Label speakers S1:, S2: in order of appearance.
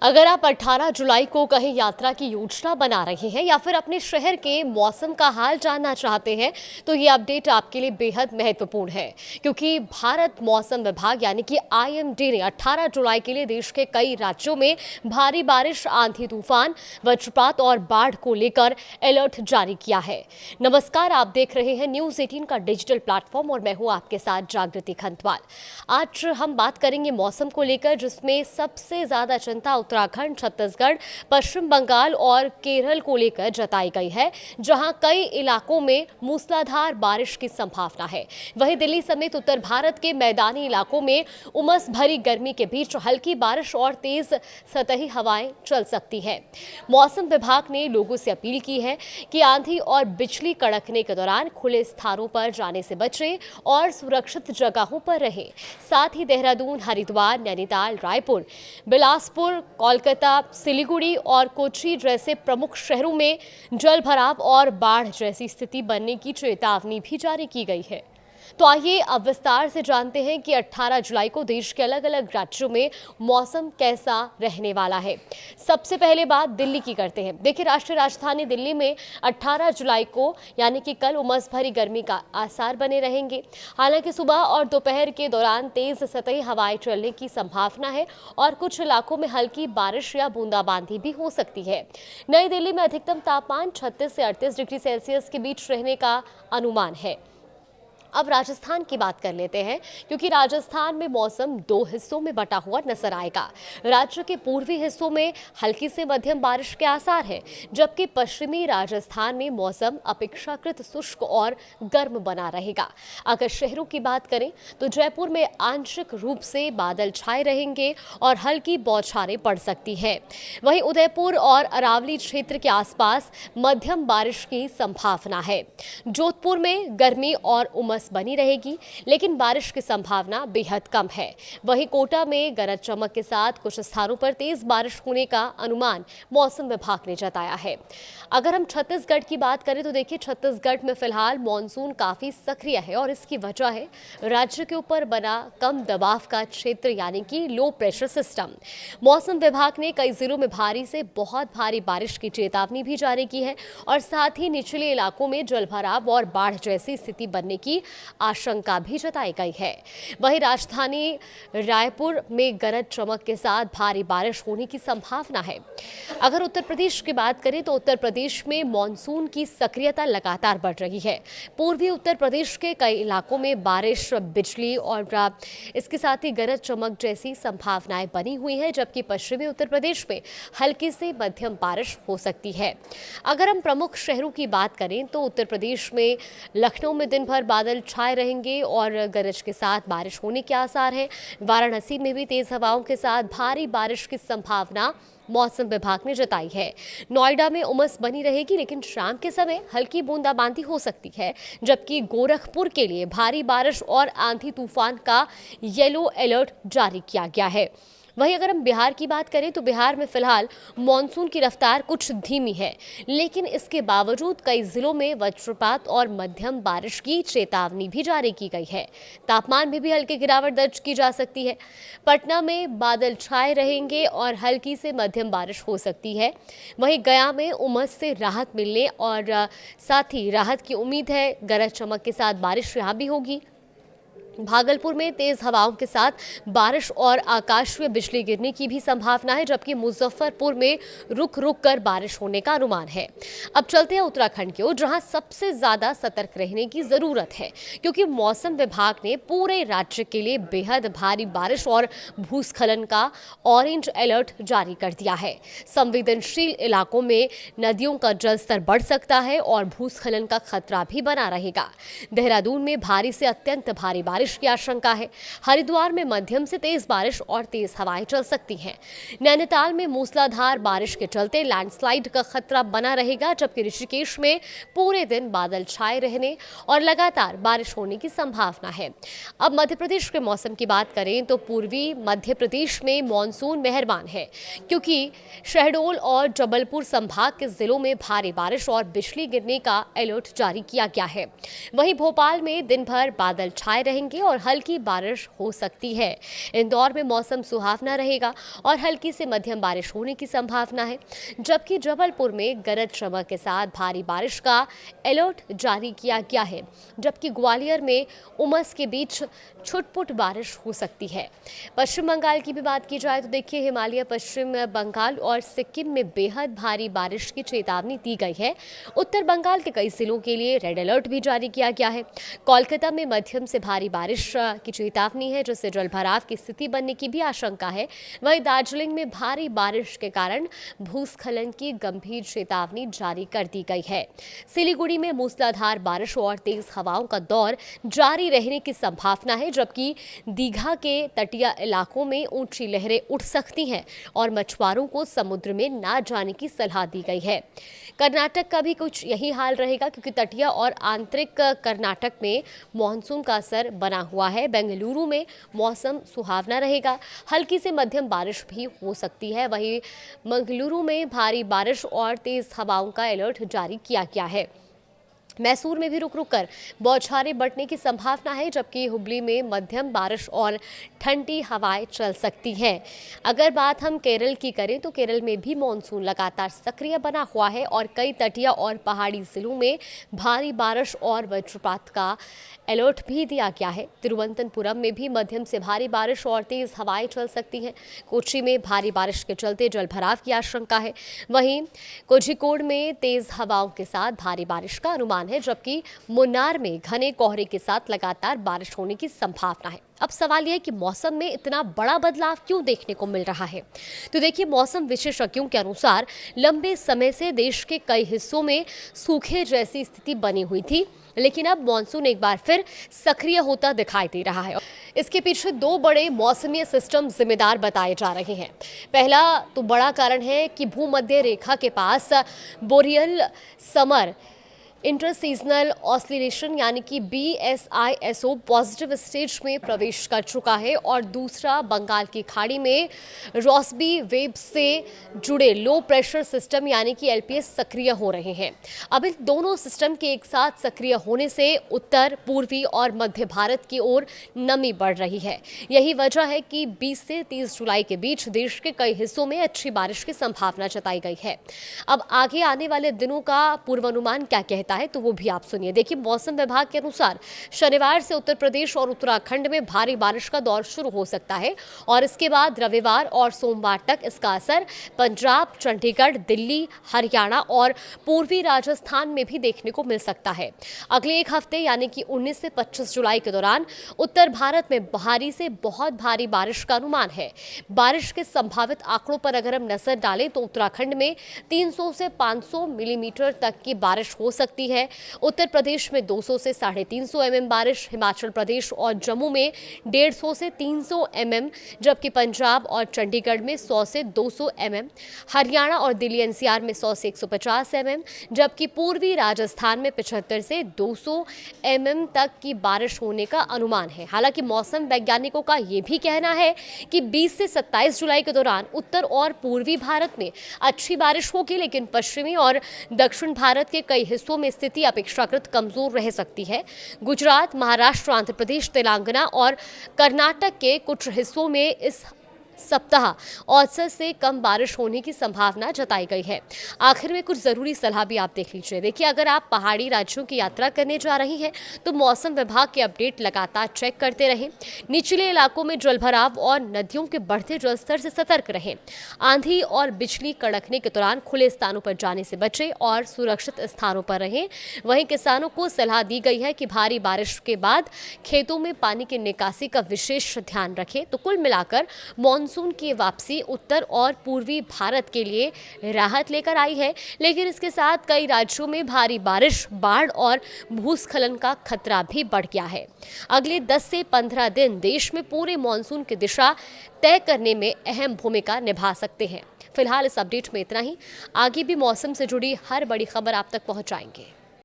S1: अगर आप 18 जुलाई को कहीं यात्रा की योजना बना रहे हैं या फिर अपने शहर के मौसम का हाल जानना चाहते हैं तो ये अपडेट आपके लिए बेहद महत्वपूर्ण है, क्योंकि भारत मौसम विभाग यानी कि आईएमडी ने 18 जुलाई के लिए देश के कई राज्यों में भारी बारिश, आंधी तूफान, वज्रपात और बाढ़ को लेकर अलर्ट जारी किया है। नमस्कार, आप देख रहे हैं न्यूज 18 का डिजिटल प्लेटफॉर्म और मैं हूं आपके साथ जागृति खंतवाल। आज हम बात करेंगे मौसम को लेकर, जिसमें सबसे ज्यादा चिंता उत्तराखंड, छत्तीसगढ़, पश्चिम बंगाल और केरल को लेकर जताई गई है, जहां कई इलाकों में मूसलाधार बारिश की संभावना है। वहीं दिल्ली समेत उत्तर भारत के मैदानी इलाकों में उमस भरी गर्मी के बीच हल्की बारिश और तेज सतही हवाएं चल सकती हैं। मौसम विभाग ने लोगों से अपील की है कि आंधी और बिजली कड़कने के दौरान खुले स्थानों पर जाने से बचें और सुरक्षित जगहों पर रहें। साथ ही देहरादून, हरिद्वार, नैनीताल, रायपुर, बिलासपुर, कोलकाता, सिलीगुड़ी और कोच्चि जैसे प्रमुख शहरों में जल भराव और बाढ़ जैसी स्थिति बनने की चेतावनी भी जारी की गई है। तो आइए अब विस्तार से जानते हैं कि 18 जुलाई को देश के अलग अलग राज्यों में मौसम कैसा रहने वाला है। सबसे पहले बात दिल्ली की करते हैं। देखिए, राष्ट्रीय राजधानी दिल्ली में 18 जुलाई को यानी कि कल उमस भरी गर्मी का आसार बने रहेंगे। हालांकि सुबह और दोपहर के दौरान तेज सतही हवाएं चलने की संभावना है और कुछ इलाकों में हल्की बारिश या बूंदाबांदी भी हो सकती है। नई दिल्ली में अधिकतम तापमान 36 से 38 डिग्री सेल्सियस के बीच रहने का अनुमान है। अब राजस्थान की बात कर लेते हैं, क्योंकि राजस्थान में मौसम दो हिस्सों में बटा हुआ नजर आएगा। राज्य के पूर्वी हिस्सों में हल्की से मध्यम बारिश के आसार हैं, जबकि पश्चिमी राजस्थान में मौसम अपेक्षाकृत शुष्क और गर्म बना रहेगा। अगर शहरों की बात करें तो जयपुर में आंशिक रूप से बादल छाए रहेंगे और हल्की बौछारें पड़ सकती है। वहीं उदयपुर और अरावली क्षेत्र के आसपास मध्यम बारिश की संभावना है। जोधपुर में गर्मी और उमस बनी रहेगी, लेकिन बारिश की संभावना बेहद कम है। वहीं कोटा में गरज चमक के साथ कुछ स्थानों पर तेज बारिश होने का अनुमान मौसम विभाग ने जताया है। अगर हम छत्तीसगढ़ की बात करें तो देखिए, छत्तीसगढ़ में फिलहाल मॉनसून काफी सक्रिय है और इसकी वजह है राज्य के ऊपर बना कम दबाव का क्षेत्र यानी कि लो प्रेशर सिस्टम। मौसम विभाग ने कई जिलों में भारी से बहुत भारी बारिश की चेतावनी भी जारी की है और साथ ही निचले इलाकों में जलभराव और बाढ़ जैसी स्थिति बनने की आशंका भी जताई गई है। वहीं राजधानी रायपुर में गरज चमक के साथ भारी बारिश होने की संभावना है। अगर उत्तर प्रदेश की बात करें तो उत्तर प्रदेश में मॉनसून की सक्रियता लगातार बढ़ रही है। पूर्वी उत्तर प्रदेश के कई इलाकों में बारिश, बिजली और इसके साथ ही गरज चमक जैसी संभावनाएं बनी हुई है, जबकि पश्चिमी उत्तर प्रदेश में हल्की से मध्यम बारिश हो सकती है। अगर हम प्रमुख शहरों की बात करें तो उत्तर प्रदेश में लखनऊ में दिन भर बादल छाए रहेंगे और गरज के साथ बारिश होने के आसार हैं। वाराणसी में भी तेज हवाओं के साथ भारी बारिश की संभावना मौसम विभाग ने जताई है। नोएडा में उमस बनी रहेगी, लेकिन शाम के समय हल्की बूंदाबांदी हो सकती है, जबकि गोरखपुर के लिए भारी बारिश और आंधी तूफान का येलो अलर्ट जारी किया गया है। वहीं अगर हम बिहार की बात करें तो बिहार में फिलहाल मॉनसून की रफ्तार कुछ धीमी है, लेकिन इसके बावजूद कई जिलों में वज्रपात और मध्यम बारिश की चेतावनी भी जारी की गई है। तापमान में भी हल्की गिरावट दर्ज की जा सकती है। पटना में बादल छाए रहेंगे और हल्की से मध्यम बारिश हो सकती है। वहीं गया में उमस से राहत मिलने और साथ ही राहत की उम्मीद है। गरज चमक के साथ बारिश यहाँ भी होगी। भागलपुर में तेज हवाओं के साथ बारिश और आकाशीय बिजली गिरने की भी संभावना है, जबकि मुजफ्फरपुर में रुक रुक कर बारिश होने का अनुमान है। अब चलते हैं उत्तराखंड की ओर, जहां सबसे ज्यादा सतर्क रहने की जरूरत है, क्योंकि मौसम विभाग ने पूरे राज्य के लिए बेहद भारी बारिश और भूस्खलन का ऑरेंज अलर्ट जारी कर दिया है। संवेदनशील इलाकों में नदियों का जलस्तर बढ़ सकता है और भूस्खलन का खतरा भी बना रहेगा। देहरादून में भारी से अत्यंत भारी बारिश की आशंका है। हरिद्वार में मध्यम से तेज बारिश और तेज हवाएं चल सकती हैं। नैनीताल में मूसलाधार बारिश के चलते लैंडस्लाइड का खतरा बना रहेगा, जबकि ऋषिकेश में पूरे दिन बादल छाए रहने और लगातार बारिश होने की संभावना है। अब मध्य प्रदेश के मौसम की बात करें तो पूर्वी मध्य प्रदेश में मॉनसून मेहरबान है, क्योंकि शहडोल और जबलपुर संभाग के जिलों में भारी बारिश और बिजली गिरने का अलर्ट जारी किया गया है। वहीं भोपाल में दिन भर बादल छाए रहेंगे रहेंगे और हल्की बारिश हो सकती है। इंदौर में मौसम सुहावना रहेगा और हल्की से मध्यम बारिश होने की संभावना है, जबकि जबलपुर में गरज चमक के साथ भारी बारिश का अलर्ट जारी किया गया है, जबकि ग्वालियर में उमस के बीच छुटपुट बारिश हो सकती है। पश्चिम बंगाल की भी बात की जाए तो देखिए, हिमालय पश्चिम बंगाल और सिक्किम में बेहद भारी बारिश की चेतावनी दी गई है। उत्तर बंगाल के कई जिलों के लिए रेड अलर्ट भी जारी किया गया है। कोलकाता में मध्यम से भारी बारिश की चेतावनी है, जिससे जलभराव की स्थिति बनने की भी आशंका है। वहीं दार्जिलिंग में भारी बारिश के कारण भूस्खलन की गंभीर चेतावनी जारी कर दी गई है। सिलीगुड़ी में मूसलाधार बारिश और तेज हवाओं का दौर जारी रहने की संभावना है, जबकि दीघा के तटीय इलाकों में ऊंची लहरें उठ सकती हैं और मछुआरों को समुद्र में ना जाने की सलाह दी गई है। कर्नाटक का भी कुछ यही हाल रहेगा, क्योंकि तटीय और आंतरिक कर्नाटक में मानसून का असर बना हुआ है। बेंगलुरु में मौसम सुहावना रहेगा, हल्की से मध्यम बारिश भी हो सकती है। वहीं मंगलुरु में भारी बारिश और तेज हवाओं का अलर्ट जारी किया गया है। मैसूर में भी रुक रुक कर बौछारें बढ़ने की संभावना है, जबकि हुबली में मध्यम बारिश और ठंडी हवाएं चल सकती हैं। अगर बात हम केरल की करें तो केरल में भी मानसून लगातार सक्रिय बना हुआ है और कई तटीय और पहाड़ी जिलों में भारी बारिश और वज्रपात का अलर्ट भी दिया गया है। तिरुवनंतपुरम में भी मध्यम से भारी बारिश और तेज हवाएं चल सकती हैं। कोच्चि में भारी बारिश के चलते जलभराव की आशंका है। वहीं कोझिकोड में तेज हवाओं के साथ भारी बारिश का अनुमान है, जबकि मुन्नार में घने कोहरे के साथ लगातार बारिश होने की संभावना है। अब सवाल यह है कि मौसम में इतना बड़ा बदलाव क्यों देखने को मिल रहा है। तो देखिए, मौसम विशेषज्ञों के अनुसार लंबे समय से देश के कई हिस्सों में सूखे जैसी स्थिति बनी हुई थी, लेकिन अब मानसून एक बार फिर सक्रिय होता दिखाई दे रहा है। इसके पीछे दो बड़े मौसमी सिस्टम जिम्मेदार बताए जा रहे हैं। पहला तो बड़ा कारण है कि भूमध्य रेखा के पास बोरियल समर इंटरसीजनल ऑसिलेशन यानी कि BSISO पॉजिटिव स्टेज में प्रवेश कर चुका है, और दूसरा बंगाल की खाड़ी में रॉसबी वेव से जुड़े लो प्रेशर सिस्टम यानी कि LPS सक्रिय हो रहे हैं। अब इन दोनों सिस्टम के एक साथ सक्रिय होने से उत्तर, पूर्वी और मध्य भारत की ओर नमी बढ़ रही है। यही वजह है कि 20 से 30 जुलाई के बीच देश के कई हिस्सों में अच्छी बारिश की संभावना जताई गई है। अब आगे आने वाले दिनों का पूर्वानुमान क्या कहता है, तो वो भी आप सुनिए। देखिए, मौसम विभाग के अनुसार शनिवार से उत्तर प्रदेश और उत्तराखंड में भारी बारिश का दौर शुरू हो सकता है, और इसके बाद रविवार और सोमवार तक इसका असर पंजाब, चंडीगढ़, दिल्ली, हरियाणा और पूर्वी राजस्थान में भी देखने को मिल सकता है। अगले एक हफ्ते यानी कि 19 से 25 जुलाई के दौरान उत्तर भारत में भारी से बहुत भारी बारिश का अनुमान है। बारिश के संभावित आंकड़ों पर अगर हम नजर डालें तो उत्तराखंड में 300 से 500 मिलीमीटर तक की बारिश हो सकती है। उत्तर प्रदेश में 200 से 350 mm बारिश, हिमाचल प्रदेश और जम्मू में 150 से 300 mm, जबकि पंजाब और चंडीगढ़ में 100 से 200 mm, हरियाणा और दिल्ली NCR में 100 से 150 mm, जबकि पूर्वी राजस्थान में 75 से 200 mm तक की बारिश होने का अनुमान है। हालांकि मौसम वैज्ञानिकों का यह भी कहना है कि 20 से 27 जुलाई के दौरान उत्तर और पूर्वी भारत में अच्छी बारिश होगी, लेकिन पश्चिमी और दक्षिण भारत के कई हिस्सों में स्थिति अपेक्षाकृत कमजोर रह सकती है। गुजरात, महाराष्ट्र, आंध्र प्रदेश, तेलंगाना और कर्नाटक के कुछ हिस्सों में इस सप्ताह औसत से कम बारिश होने की संभावना जताई गई है। आखिर में कुछ जरूरी सलाह भी आप देख लीजिए। देखिए, अगर आप पहाड़ी राज्यों की यात्रा करने जा रही हैं तो मौसम विभाग के अपडेट लगातार चेक करते रहें। निचले इलाकों में जलभराव और नदियों के बढ़ते जलस्तर से सतर्क रहें। आंधी और बिजली कड़कने के दौरान खुले स्थानों पर जाने से बचें और सुरक्षित स्थानों पर रहें। वहीं किसानों को सलाह दी गई है कि भारी बारिश के बाद खेतों में पानी की निकासी का विशेष ध्यान रखें। तो कुल मिलाकर मानसून की वापसी उत्तर और पूर्वी भारत के लिए राहत लेकर आई है, लेकिन इसके साथ कई राज्यों में भारी बारिश, बाढ़ और भूस्खलन का खतरा भी बढ़ गया है। अगले 10 से 15 दिन देश में पूरे मानसून की दिशा तय करने में अहम भूमिका निभा सकते हैं। फिलहाल इस अपडेट में इतना ही। आगे भी मौसम से जुड़ी हर बड़ी खबर आप तक पहुंचाएंगे।